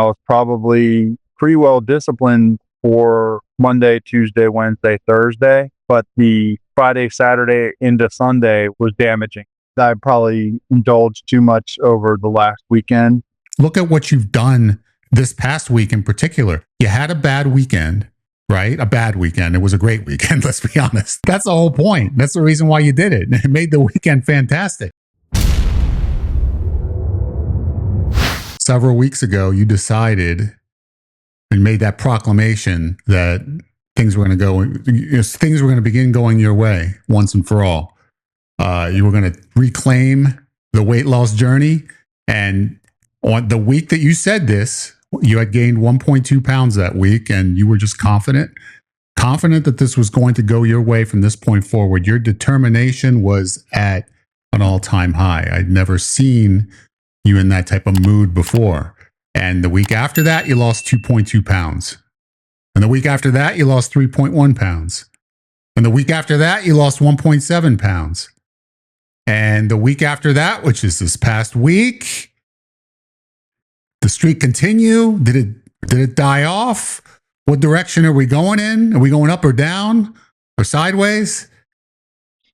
I was probably pretty well disciplined for Monday, Tuesday, Wednesday, Thursday, but the Friday, Saturday into Sunday was damaging. I probably indulged too much over the last weekend. Look at what you've done this past week in particular. You had a bad weekend, right? A bad weekend. It was a great weekend, let's be honest. That's the whole point. That's the reason why you did it. It made the weekend fantastic. Several weeks ago, you decided and made that proclamation that things were going to begin going your way once and for all. You were going to reclaim the weight loss journey. And on the week that you said this, you had gained 1.2 pounds that week, and you were just confident that this was going to go your way from this point forward. Your determination was at an all-time high. I'd never seen you in that type of mood before. And the week after that, you lost 2.2 pounds. And the week after that, you lost 3.1 pounds. And the week after that, you lost 1.7 pounds. And the week after that, which is this past week, the streak continue? Did it die off? What direction are we going in? Are we going up or down or sideways?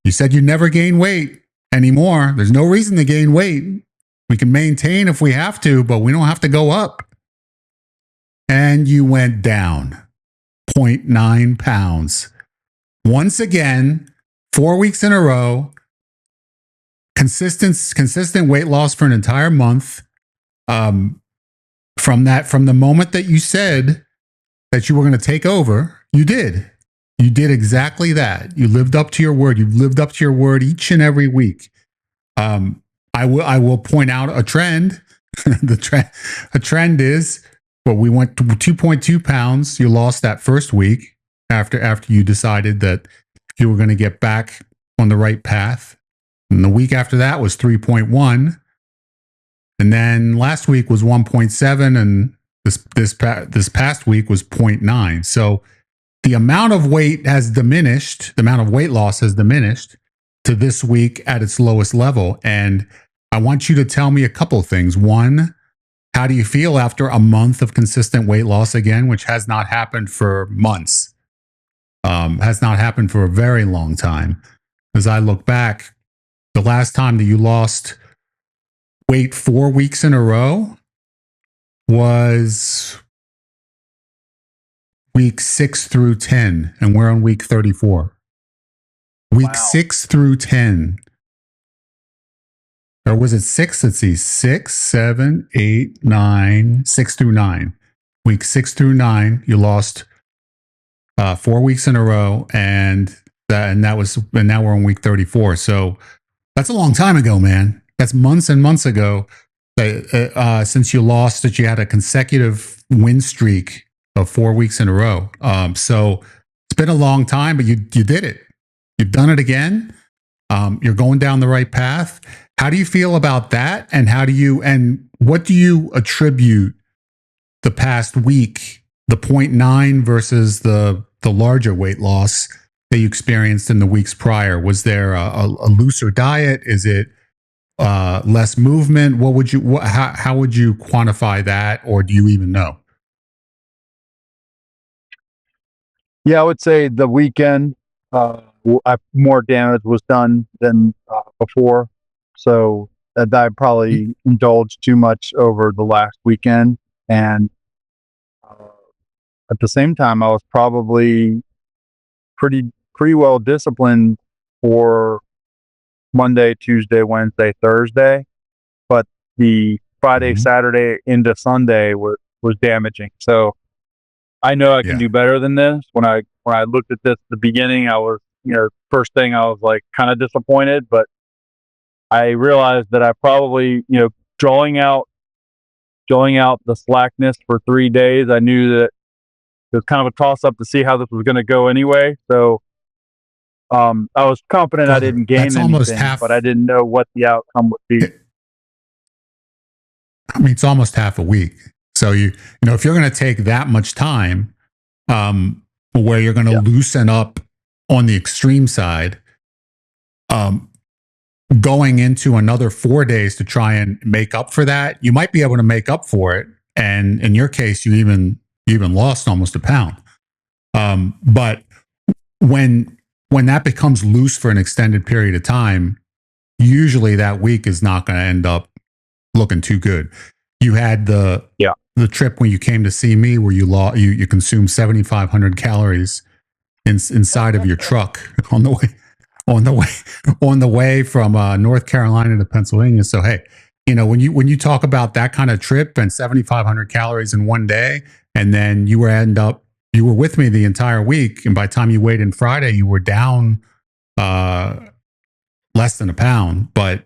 You said you never gain weight anymore. There's no reason to gain weight. We can maintain if we have to, but we don't have to go up. And you went down 0.9 pounds. Once again, 4 weeks in a row, consistent weight loss for an entire month. From the moment that you said that you were going to take over, you did. You did exactly that. You lived up to your word. You've lived up to your word each and every week. I will point out a trend. A trend is, well, we went to 2.2 pounds. You lost that first week after you decided that you were going to get back on the right path. And the week after that was 3.1. And then last week was 1.7. And this past week was 0.9. So the amount of weight has diminished. The amount of weight loss has diminished to this week at its lowest level. And I want you to tell me a couple of things. One, how do you feel after a month of consistent weight loss again, which has not happened for months, has not happened for a very long time. As I look back, the last time that you lost weight 4 weeks in a row was week 6 through 10, and we're on week 34. Week 6 through 10. Or was it 6? Let's see. 6, 7, 8, 9, 6 through 9. Week 6 through 9, you lost 4 weeks in a row, and now we're on week 34. So that's a long time ago, man. That's months and months ago since you lost, that you had a consecutive win streak of 4 weeks in a row. So it's been a long time, but you did it. You've done it again. You're going down the right path. How do you feel about that? And what do you attribute the past week, the 0.9 versus the larger weight loss that you experienced in the weeks prior? Was there a looser diet? Is it less movement? How would you quantify that, or do you even know? Yeah, I would say the weekend, more damage was done than before. So I probably indulged too much over the last weekend. And at the same time, I was probably pretty well disciplined for Monday, Tuesday, Wednesday, Thursday. But the Friday, Saturday into Sunday was damaging. So I know I can do better than this. When I looked at this at the beginning, I was, first thing I was like kind of disappointed, but I realized that I probably, drawing out the slackness for 3 days, I knew that it was kind of a toss up to see how this was going to go anyway. So I was confident I didn't gain anything, but I didn't know what the outcome would be. I mean, it's almost half a week. So if you're going to take that much time, where you're going to loosen up on the extreme side, going into another 4 days to try and make up for that, you might be able to make up for it and in your case, you even lost almost a pound. But when that becomes loose for an extended period of time, usually that week is not going to end up looking too good. You had the trip when you came to see me where you consumed 7,500 calories inside of your truck on the way from North Carolina to Pennsylvania. So hey, when you talk about that kind of trip and 7,500 calories in one day, and then you were with me the entire week, and by the time you weighed in Friday, you were down less than a pound. But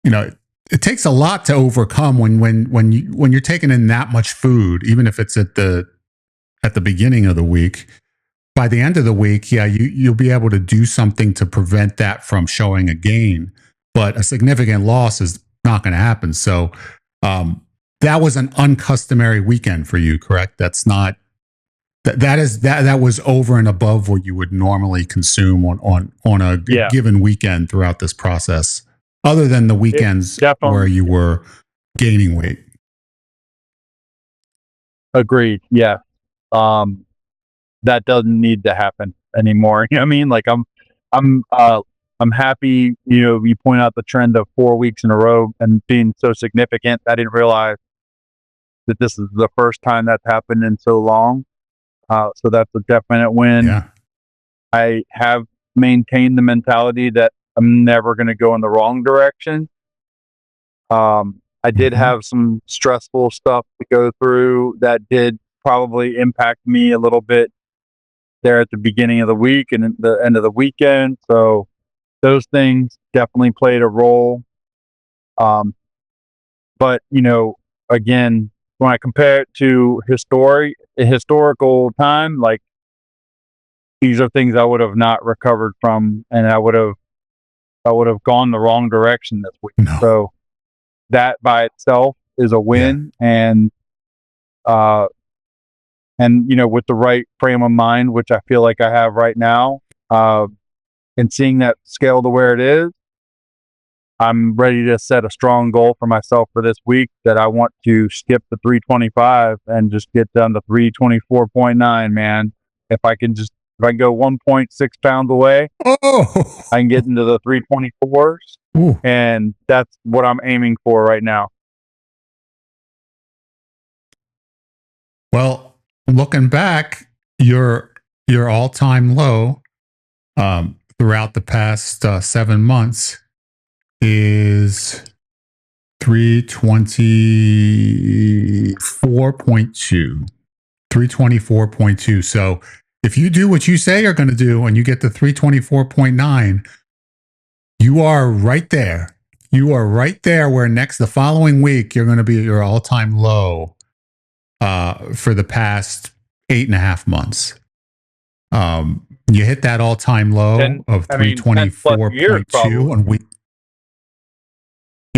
it takes a lot to overcome when you're taking in that much food, even if it's at the beginning of the week. By the end of the week, you'll be able to do something to prevent that from showing a gain, but a significant loss is not going to happen. So that was an uncustomary weekend for you, correct? That's not that was over and above what you would normally consume on a given weekend throughout this process, other than the weekends where you were gaining weight. Agreed. Yeah. That doesn't need to happen anymore. You know what I mean? Like I'm happy, you point out the trend of 4 weeks in a row and being so significant. I didn't realize that this is the first time that's happened in so long. So that's a definite win. Yeah. I have maintained the mentality that I'm never going to go in the wrong direction. I did have some stressful stuff to go through that did probably impact me a little bit there at the beginning of the week and at the end of the weekend. So those things definitely played a role. But again, when I compare it to historical time, like these are things I would have not recovered from, and I would have gone the wrong direction this week. No. So that by itself is a win. And with the right frame of mind, which I feel like I have right now, and seeing that scale to where it is, I'm ready to set a strong goal for myself for this week that I want to skip the 325 and just get down to 324.9, man. If I can go 1.6 pounds away, I can get into the 324s. Ooh. And that's what I'm aiming for right now. Well, looking back, your all-time low throughout the past 7 months is 324.2. 324.2. So if you do what you say you're going to do and you get to 324.9, you are right there. You are right there where the following week you're going to be at your all-time low for the past 8.5 months. You hit that all-time low of 324.2 on week.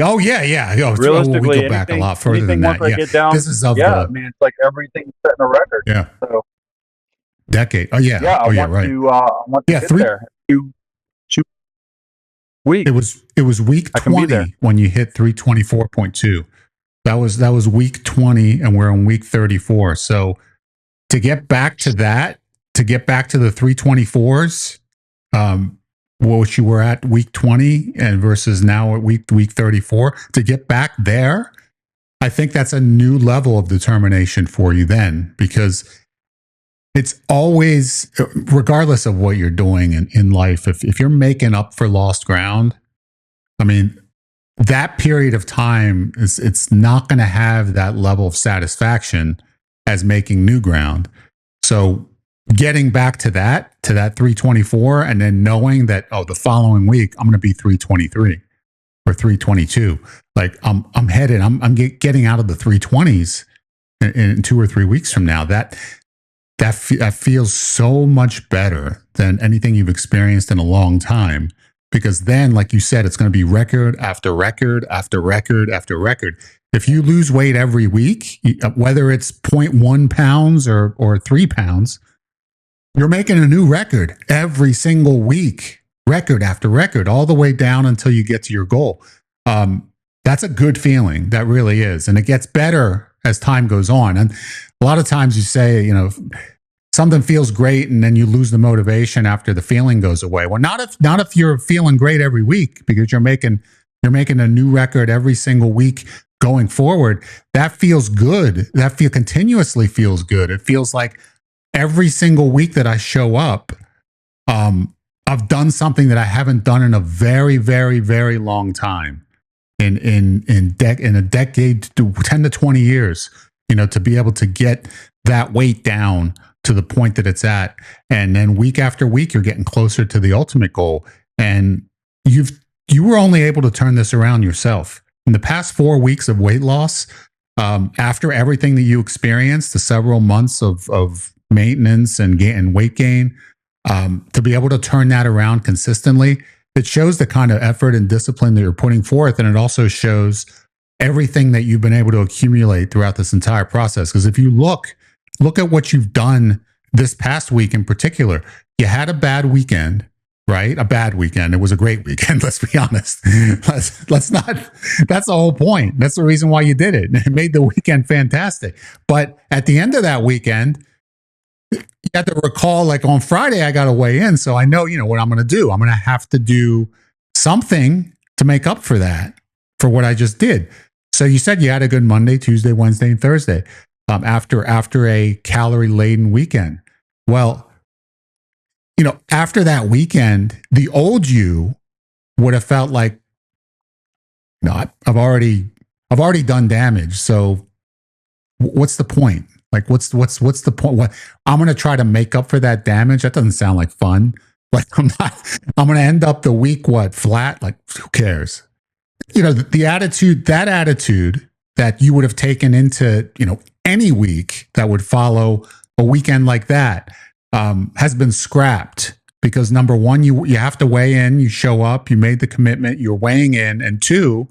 Oh yeah. Realistically, we go back a lot further than that. Yeah, get down, this is of I mean, it's like everything's setting a record. Yeah. So, decade. Oh yeah. Yeah. I want to get there. 2 weeks. It was week 20 when you hit 324.2. That was week 20, and we're on week 34. So to get back to that, to get back to the 324s, which you were at week 20 and versus now at week 34, to get back there, I think that's a new level of determination for you then, because it's always, regardless of what you're doing in life, if you're making up for lost ground, I mean, that period of time it's not going to have that level of satisfaction as making new ground. So getting back to that 324, and then knowing that, the following week I'm going to be 323 or 322. Like I'm getting out of the 320s in 2 or 3 weeks from now. That feels so much better than anything you've experienced in a long time. Because then, like you said, it's going to be record after record after record after record. If you lose weight every week, whether it's 0.1 pounds or 3 pounds, you're making a new record every single week, record after record, all the way down until you get to your goal. That's a good feeling. That really is. And it gets better as time goes on. And a lot of times you say, something feels great and then you lose the motivation after the feeling goes away. Well, not if you're feeling great every week, because you're making a new record every single week going forward. That feels good. That continuously feels good. It feels like every single week that I show up, I've done something that I haven't done in a very, very, very long time. In a decade to 10 to 20 years, to be able to get that weight down to the point that it's at. And then week after week, you're getting closer to the ultimate goal. And you were only able to turn this around yourself. In the past 4 weeks of weight loss, after everything that you experienced, the several months of maintenance and weight gain, to be able to turn that around consistently, it shows the kind of effort and discipline that you're putting forth. And it also shows everything that you've been able to accumulate throughout this entire process. Because if you look at what you've done this past week in particular, you had a bad weekend, right? A bad weekend. It was a great weekend. Let's be honest. Let's not, that's the whole point. That's the reason why you did it. It made the weekend fantastic. But at the end of that weekend, you have to recall, like on Friday, I got to weigh in. So I know, what I'm going to do. I'm going to have to do something to make up for that, for what I just did. So you said you had a good Monday, Tuesday, Wednesday, and Thursday after a calorie-laden weekend. Well, after that weekend, the old you would have felt like, I've already done damage. So what's the point? Like, what's the point? What, I'm going to try to make up for that damage? That doesn't sound like fun. Like, I'm going to end up the week, flat? Like, who cares? The attitude that you would have taken into, any week that would follow a weekend like that, has been scrapped, because number one, you have to weigh in, you show up, you made the commitment, you're weighing in. And two,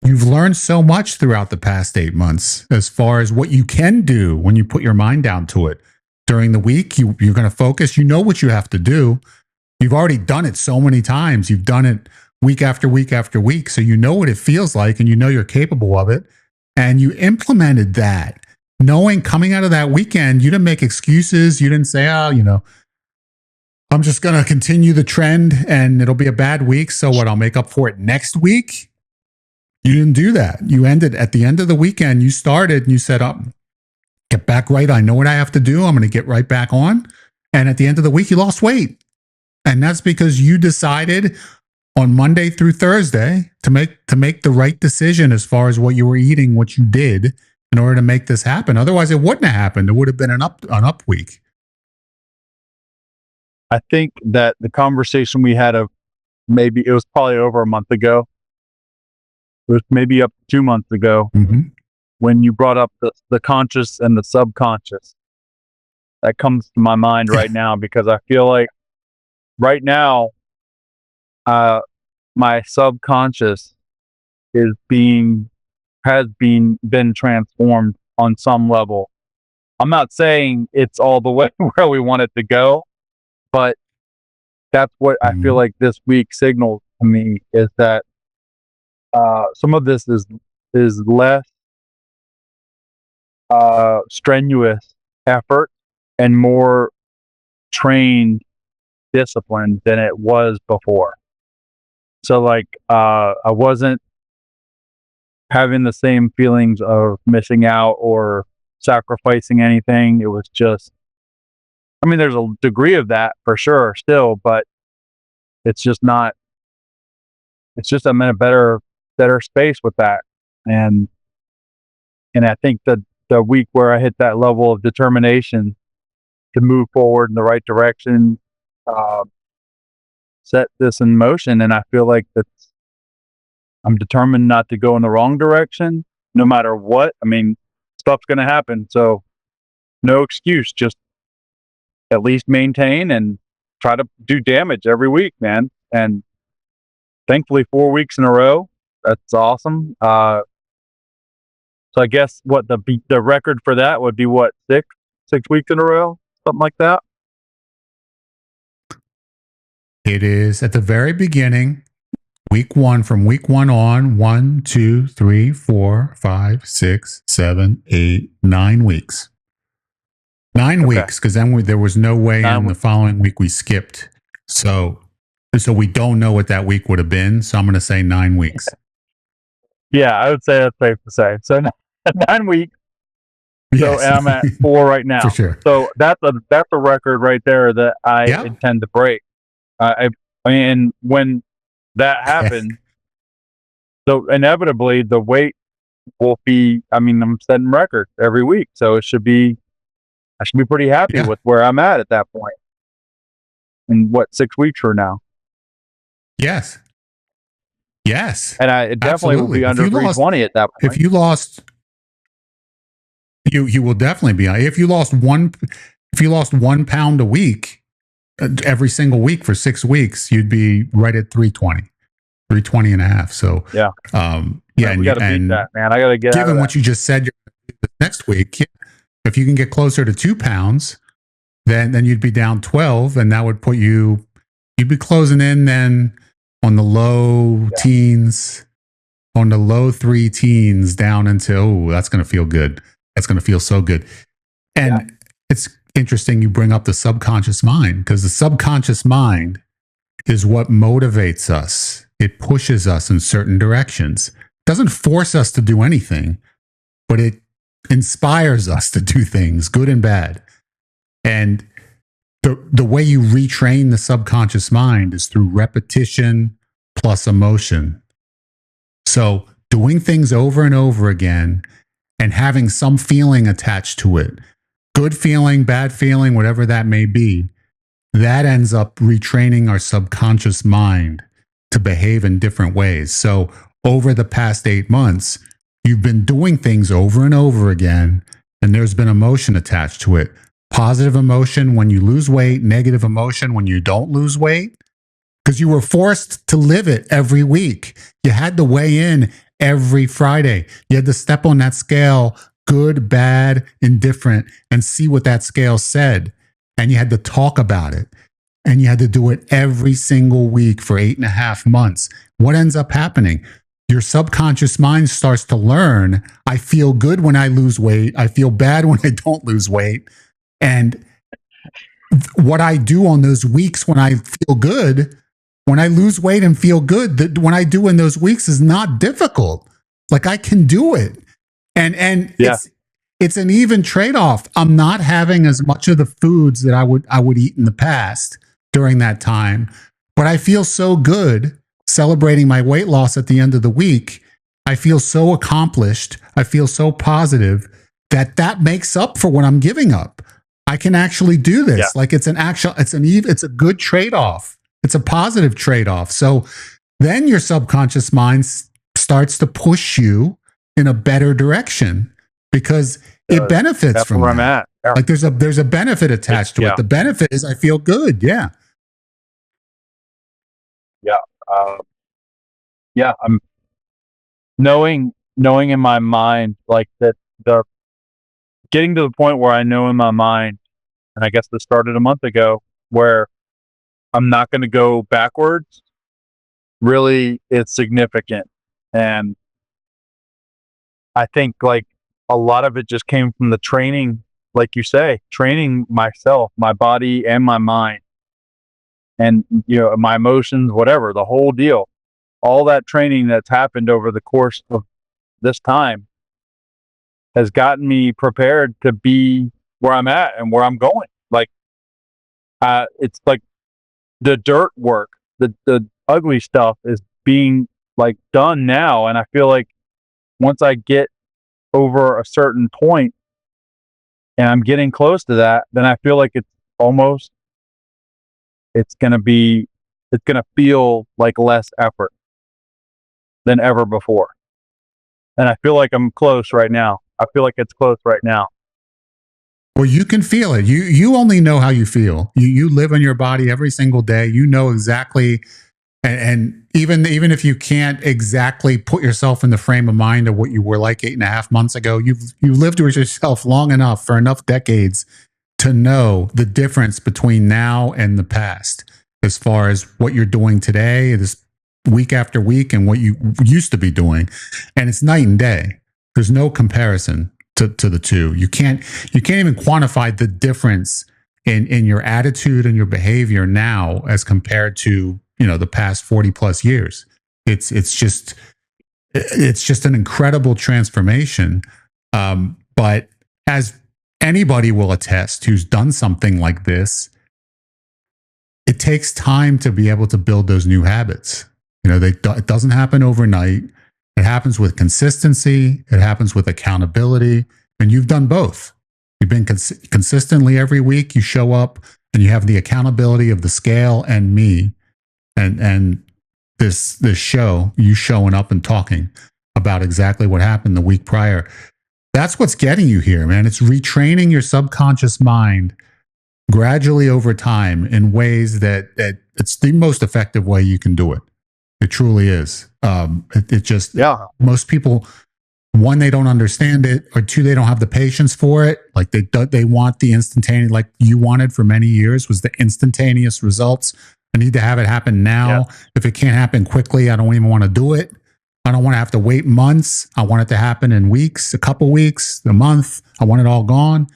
you've learned so much throughout the past 8 months as far as what you can do when you put your mind down to it. During the week, you're going to focus. You know what you have to do. You've already done it so many times. You've done it week after week after week. So you know what it feels like, and you're capable of it. And you implemented that, knowing coming out of that weekend, you didn't make excuses. You didn't say, I'm just going to continue the trend and it'll be a bad week. So what? I'll make up for it next week. You didn't do that. You ended at the end of the weekend. You started and you said, get back right. I know what I have to do. I'm going to get right back on. And at the end of the week, you lost weight. And that's because you decided on Monday through Thursday to make the right decision as far as what you were eating, what you did in order to make this happen. Otherwise, it wouldn't have happened. It would have been an up week. I think that the conversation we had it was probably over a month ago. It was maybe up to 2 months ago, when you brought up the conscious and the subconscious. That comes to my mind right now, because I feel like right now, my subconscious has been transformed on some level. I'm not saying it's all the way where we want it to go, but that's what I feel like this week signals to me, is that some of this is less strenuous effort and more trained discipline than it was before. So like, I wasn't having the same feelings of missing out or sacrificing anything. It was just, there's a degree of that for sure still, but it's just I'm in a better space with that. And I think that the week where I hit that level of determination to move forward in the right direction, set this in motion. And I feel like I'm determined not to go in the wrong direction, no matter what. Stuff's going to happen. So no excuse, just at least maintain and try to do damage every week, man. And thankfully 4 weeks in a row, that's awesome. So I guess what the record for that would be, what, 6 weeks in a row, something like that. It is at the very beginning from week one on, 1, 2, 3, 4, 5, 6, 7, 8, 9 weeks. 9 weeks, because then there was no way in the following week we skipped. So we don't know what that week would have been. So I'm going to say 9 weeks. Yeah, I would say that's safe to say. So 9 weeks. So, Yes. and I'm at 4 right now. For sure. So that's a record right there that I intend to break. I mean, when that happens, so inevitably the weight will be. I mean, I'm setting records every week, so it should be. I should be pretty happy with where I'm at that point. In what, 6 weeks from now? Yes. Yes. And it definitely will be under 320 at that point. If you lost, you will definitely be. If you lost 1 pound a week, every single week for 6 weeks, you'd be right at 320, 320 and a half. So yeah. And we got to beat that, man. I got to get given what you just said, next week, if you can get closer to 2 pounds, then you'd be down 12, and that would put you'd be closing in then on the low teens, on the low 3 teens down until, that's going to feel good. That's going to feel so good. And it's interesting you bring up the subconscious mind, because the subconscious mind is what motivates us. It pushes us in certain directions. It doesn't force us to do anything, but it inspires us to do things, good and bad. And the way you retrain the subconscious mind is through repetition plus emotion. So doing things over and over again and having some feeling attached to it, good feeling, bad feeling, whatever that may be, that ends up retraining our subconscious mind to behave in different ways. So over the past 8 months, you've been doing things over and over again, and there's been emotion attached to it. Positive emotion when you lose weight, negative emotion when you don't lose weight, because you were forced to live it every week. You had to weigh in every Friday. You had to step on that scale, good, bad, indifferent, and see what that scale said. And you had to talk about it. And you had to do it every single week for 8.5 months. What ends up happening? Your subconscious mind starts to learn, I feel good when I lose weight. I feel bad when I don't lose weight. And what I do on those weeks when I feel good, when I lose weight and feel good, when I do in those weeks is not difficult. Like I can do it. And it's an even trade-off. I'm not having as much of the foods that I would eat in the past during that time, but I feel so good celebrating my weight loss at the end of the week. I feel so accomplished. I feel so positive that makes up for what I'm giving up. I can actually do this. Yeah. Like it's a good trade-off. It's a positive trade-off. So then your subconscious mind starts to push you in a better direction because it benefits that's from where that. I'm at. Yeah. Like there's a benefit attached to it. The benefit is I feel good. Yeah. Yeah. I'm knowing in my mind, like that getting to the point where I know in my mind, and I guess this started a month ago, where I'm not going to go backwards, really it's significant. And I think like a lot of it just came from the training, like you say, training myself, my body and my mind, and my emotions, whatever, the whole deal. All that training that's happened over the course of this time has gotten me prepared to be where I'm at and where I'm going. Like, it's like the dirt work, the ugly stuff is being like done now. And I feel like once I get over a certain point and I'm getting close to that, then I feel like it's going to feel like less effort than ever before. And I feel like I'm close right now. I feel like it's close right now. Well, you can feel it. You only know how you feel. You live in your body every single day. You know exactly. And even if you can't exactly put yourself in the frame of mind of what you were like 8.5 months ago, you've lived with yourself long enough for enough decades to know the difference between now and the past, as far as what you're doing today, week after week and what you used to be doing, and it's night and day. There's no comparison to the two. You can't even quantify the difference in your attitude and your behavior now as compared to, the past 40 plus years. It's just an incredible transformation. But as anybody will attest who's done something like this, it takes time to be able to build those new habits. It doesn't happen overnight. It happens with consistency. It happens with accountability. And you've done both. You've been consistently every week. You show up and you have the accountability of the scale and me and this show, you showing up and talking about exactly what happened the week prior. That's what's getting you here, man. It's retraining your subconscious mind gradually over time in ways that it's the most effective way you can do it. It truly is. Most people, one, they don't understand it, or two, they don't have the patience for it. Like they want the instantaneous, like you wanted for many years, was the instantaneous results. I need to have it happen now. Yeah. If it can't happen quickly, I don't even want to do it. I don't want to have to wait months. I want it to happen in weeks, a couple weeks, a month. I want it all gone,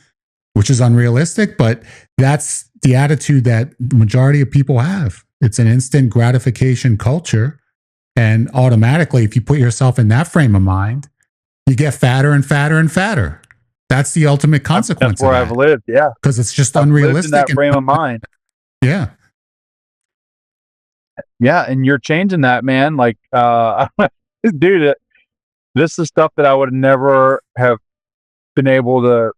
which is unrealistic, but that's the attitude that the majority of people have. It's an instant gratification culture. And automatically, if you put yourself in that frame of mind, you get fatter and fatter and fatter. That's the ultimate consequence. That's where I've lived, yeah. Because it's just unrealistic. Lived in that frame of mind. Yeah. Yeah, and you're changing that, man. Like, dude, this is stuff that I would never have been able to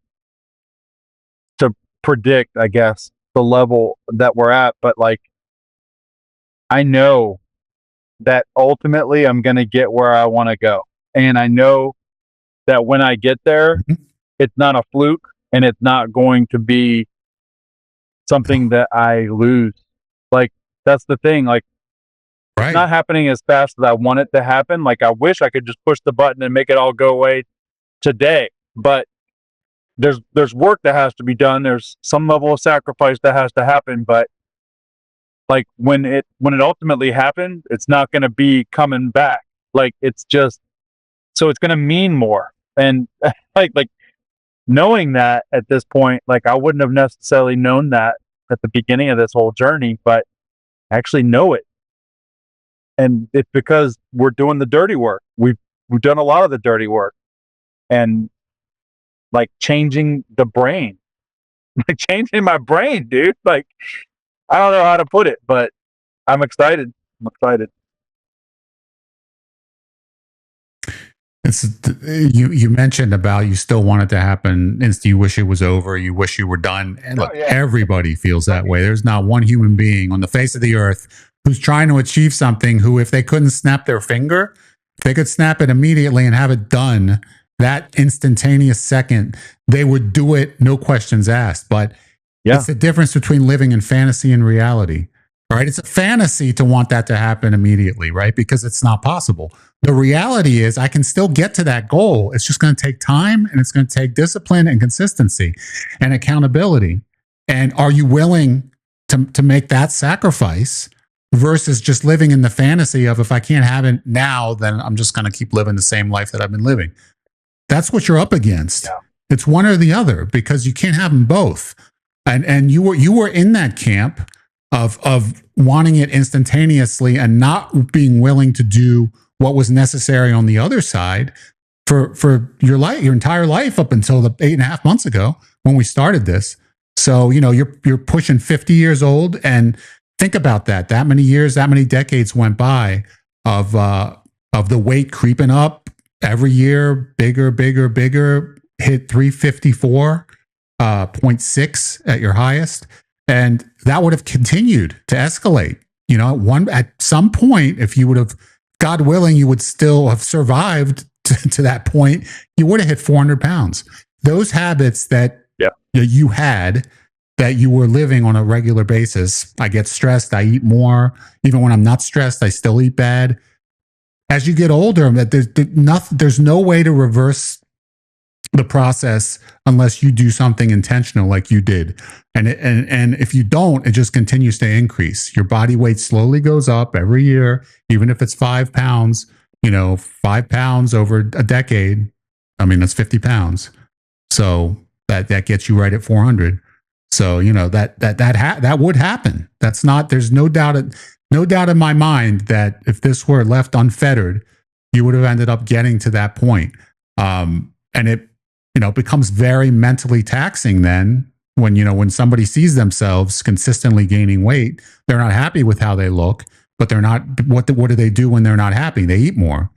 predict, I guess, the level that we're at. But like, I know that ultimately I'm going to get where I want to go. And I know that when I get there, it's not a fluke and it's not going to be something that I lose. Like, that's the thing. Like, it's not happening as fast as I want it to happen. Like, I wish I could just push the button and make it all go away today. But there's work that has to be done. There's some level of sacrifice that has to happen. But like, when it ultimately happens, it's not going to be coming back. Like, it's just, so it's going to mean more. And like knowing that at this point, like, I wouldn't have necessarily known that at the beginning of this whole journey, but I actually know it. And it's because we're doing the dirty work. We've done a lot of the dirty work, and like changing the brain, like changing my brain, dude. Like, I don't know how to put it, but I'm excited. You mentioned about you still want it to happen. You wish it was over. You wish you were done. And look, everybody feels that way. There's not one human being on the face of the earth who's trying to achieve something who, if they couldn't snap their finger, if they could snap it immediately and have it done that instantaneous second, they would do it, no questions asked. But it's the difference between living in fantasy and reality, right? It's a fantasy to want that to happen immediately, right? Because it's not possible. The reality is I can still get to that goal. It's just going to take time, and it's going to take discipline and consistency and accountability. And are you willing to make that sacrifice versus just living in the fantasy of, if I can't have it now, then I'm just going to keep living the same life that I've been living? That's what you're up against. Yeah. It's one or the other, because you can't have them both. And you were in that camp of wanting it instantaneously and not being willing to do what was necessary on the other side for your life, your entire life, up until the 8.5 months ago when we started this. So, you're pushing 50 years old, and think about that. That many years, that many decades went by of the weight creeping up every year, bigger, hit 354.6 at your highest. And that would have continued to escalate. At some point, if you would have, God willing, you would still have survived to that point, you would have hit 400 pounds. Those habits that you had, that you were living on a regular basis. I get stressed, I eat more. Even when I'm not stressed, I still eat bad. As you get older, there's no way to reverse the process unless you do something intentional like you did. And if you don't, it just continues to increase. Your body weight slowly goes up every year, even if it's 5 pounds, 5 pounds over a decade. I mean, that's 50 pounds. So that gets you right at 400. So, that would happen. That's not, there's no doubt in my mind that if this were left unfettered, you would have ended up getting to that point. And it, becomes very mentally taxing then when somebody sees themselves consistently gaining weight, they're not happy with how they look, but they're not, what do they do when they're not happy? They eat more.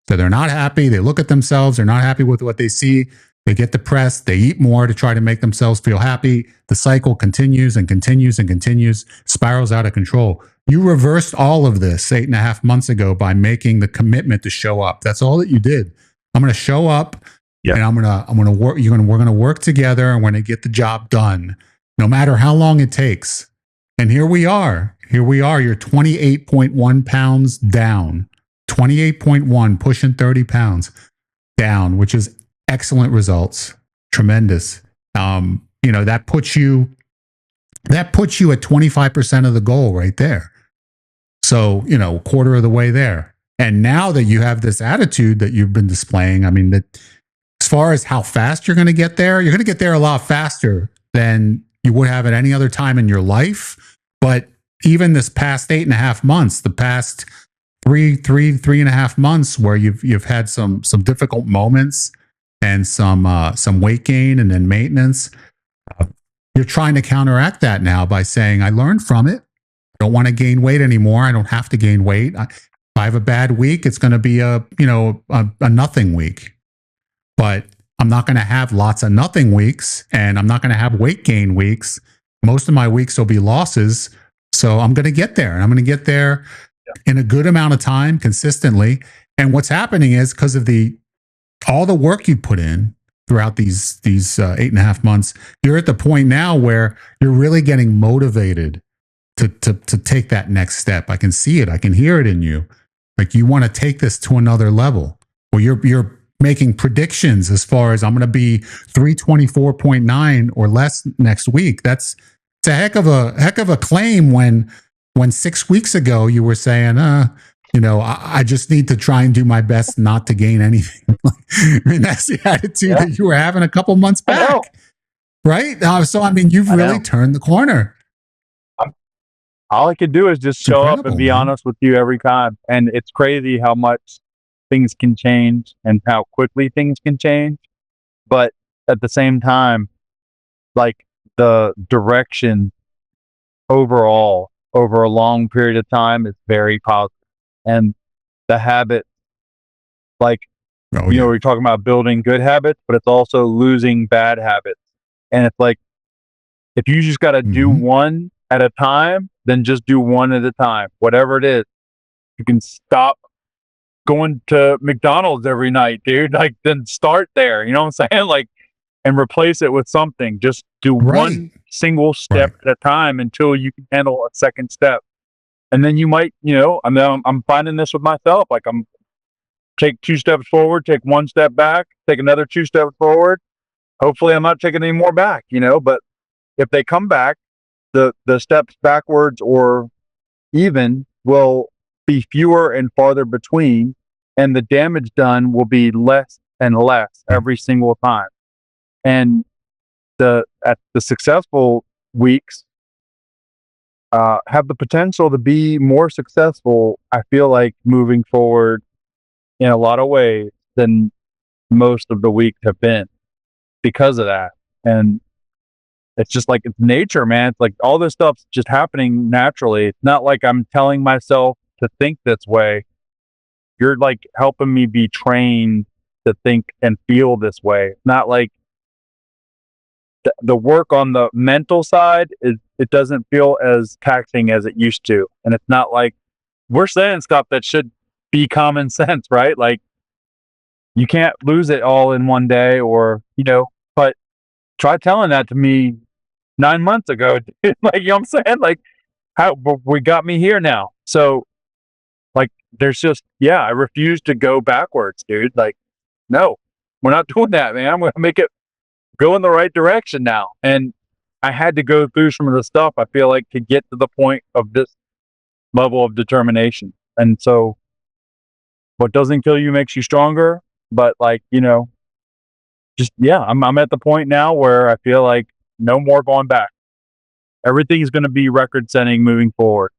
So they're not happy. They look at themselves. They're not happy with what they see. They get depressed. They eat more to try to make themselves feel happy. The cycle continues and continues and continues, spirals out of control. You reversed all of this 8.5 months ago by making the commitment to show up. That's all that you did. I'm going to show up. Yeah. And I'm gonna work. We're gonna work together, and we're gonna get the job done, no matter how long it takes. And here we are. You're 28.1 pounds down, 28.1, pushing 30 pounds down, which is excellent results, tremendous. That puts you at 25% of the goal right there. So a quarter of the way there. And now that you have this attitude that you've been displaying, I mean that. As far as how fast you're going to get there a lot faster than you would have at any other time in your life. But even this past 8.5 months, the past three and a half months, where you've had some difficult moments and some weight gain and then maintenance, you're trying to counteract that now by saying, I learned from it. I don't want to gain weight anymore. I don't have to gain weight. If I have a bad week, it's going to be a nothing week. But I'm not going to have lots of nothing weeks, and I'm not going to have weight gain weeks. Most of my weeks will be losses. So I'm going to get there, and I'm going to get there in a good amount of time consistently. And what's happening is because of all the work you put in throughout these 8.5 months, you're at the point now where you're really getting motivated to take that next step. I can see it. I can hear it in you. Like you want to take this to another level. Well, you're making predictions as far as I'm going to be 324.9 or less next week. It's a heck of a claim when 6 weeks ago you were saying, I just need to try and do my best not to gain anything. I mean, that's the attitude that you were having a couple months back, right? So, I mean, you've really turned the corner. All I could do is just show up and be honest with you every time. And it's crazy how much things can change and how quickly things can change. But at the same time, like the direction overall over a long period of time is very positive. And the habit, like, we're talking about building good habits, but it's also losing bad habits. And it's like, if you just got to do one at a time, then just do one at a time, whatever it is. You can stop going to McDonald's every night, dude. Like, then start there. You know what I'm saying? Like, and replace it with something. Just do one single step at a time until you can handle a second step. And then you might, I'm finding this with myself. Like, I'm take 2 steps forward, take 1 step back, take another 2 steps forward. Hopefully I'm not taking any more back, but if they come back, the steps backwards or even will be fewer and farther between, and the damage done will be less and less every single time. And the successful weeks have the potential to be more successful, I feel like, moving forward in a lot of ways than most of the weeks have been because of that. And it's just like, it's nature, man. It's like all this stuff's just happening naturally. It's not like I'm telling myself to think this way. You're like helping me be trained to think and feel this way. It's not like the work on the mental side it doesn't feel as taxing as it used to. And it's not like we're saying stuff that should be common sense, right? Like, you can't lose it all in one day, or, but try telling that to me 9 months ago. Like, you know what I'm saying? Like, how we got me here now. So, like, there's just, I refuse to go backwards, dude. Like, no, we're not doing that, man. I'm going to make it go in the right direction now. And I had to go through some of the stuff, I feel like, to get to the point of this level of determination. And so what doesn't kill you makes you stronger. But like, just, I'm at the point now where I feel like no more going back. Everything is going to be record setting moving forward.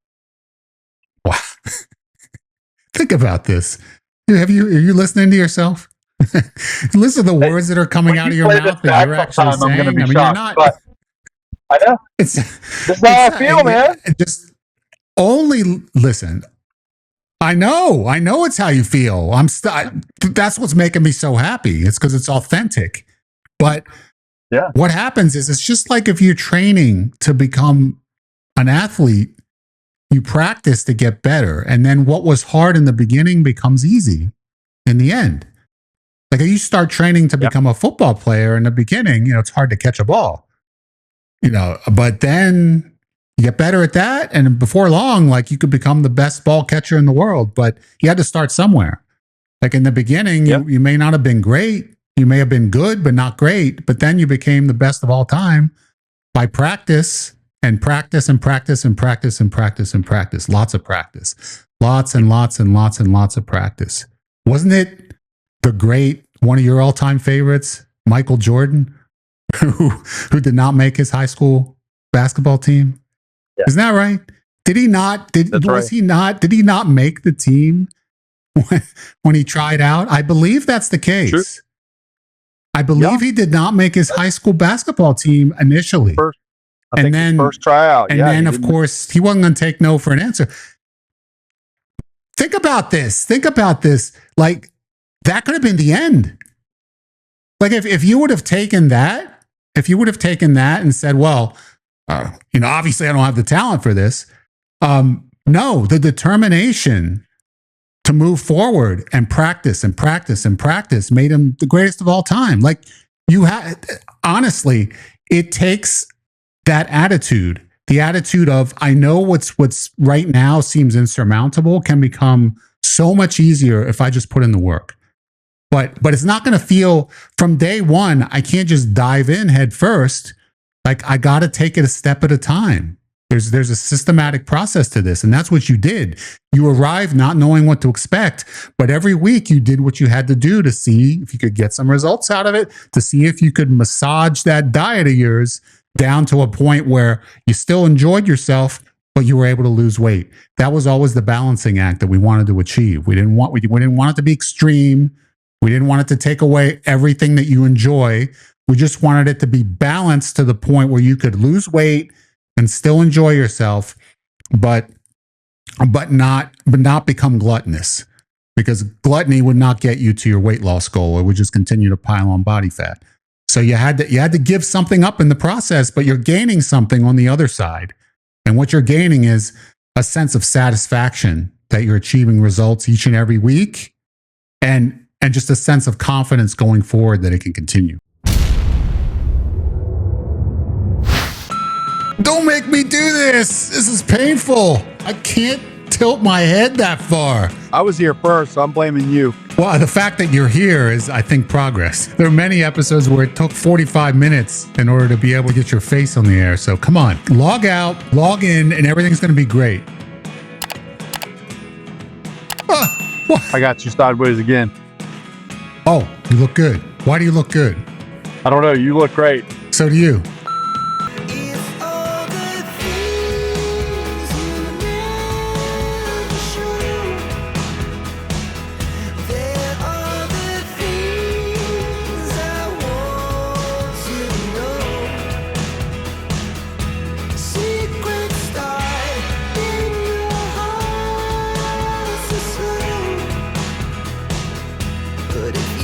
Wow. Think about this. Are you listening to yourself? Listen to the words that are coming out of your mouth that you're actually saying. I'm going to be you're shocked, not. But I know. It's how I feel, man. Just only listen. I know it's how you feel. That's what's making me so happy. It's because it's authentic. But what happens is, it's just like if you're training to become an athlete, you practice to get better. And then what was hard in the beginning becomes easy in the end. Like if you start training to become a football player in the beginning, it's hard to catch a ball, but then you get better at that. And before long, like you could become the best ball catcher in the world, but you had to start somewhere. Like in the beginning, you may not have been great. You may have been good, but not great. But then you became the best of all time by practice and practice and practice and practice and practice and practice. Lots of practice. Lots and lots and lots and lots of practice. Wasn't it the great, one of your all-time favorites, Michael Jordan, who did not make his high school basketball team? Yeah. Isn't that right? Did he not? Did he not make the team when he tried out? I believe that's the case. True. I believe he did not make his high school basketball team initially. First tryout. And then, of course, he wasn't going to take no for an answer. Think about this. Like, that could have been the end. Like if you would have taken that, and said, well, obviously I don't have the talent for this. No, the determination to move forward and practice and practice and practice made him the greatest of all time. Like honestly, it takes that attitude, the attitude of, I know what's right now seems insurmountable can become so much easier if I just put in the work. But it's not going to feel from day one. I can't just dive in head first. Like I got to take it a step at a time. There's a systematic process to this. And that's what you did. You arrived not knowing what to expect, but every week you did what you had to do to see if you could get some results out of it, to see if you could massage that diet of yours down to a point where you still enjoyed yourself, but you were able to lose weight. That was always the balancing act that we wanted to achieve. We didn't want it to be extreme. We didn't want it to take away everything that you enjoy. We just wanted it to be balanced to the point where you could lose weight and still enjoy yourself, but not become gluttonous, because gluttony would not get you to your weight loss goal. It would just continue to pile on body fat. So you had to give something up in the process, but you're gaining something on the other side. And what you're gaining is a sense of satisfaction that you're achieving results each and every week, and just a sense of confidence going forward that it can continue. Don't make me do this. This is painful. I can't tilt my head that far. I was here first, so I'm blaming you. Well, the fact that you're here is, I think, progress. There are many episodes where it took 45 minutes in order to be able to get your face on the air. So come on, log out, log in, and everything's going to be great. I got you sideways again. Oh, you look good. Why do you look good? I don't know. You look great. So do you. But if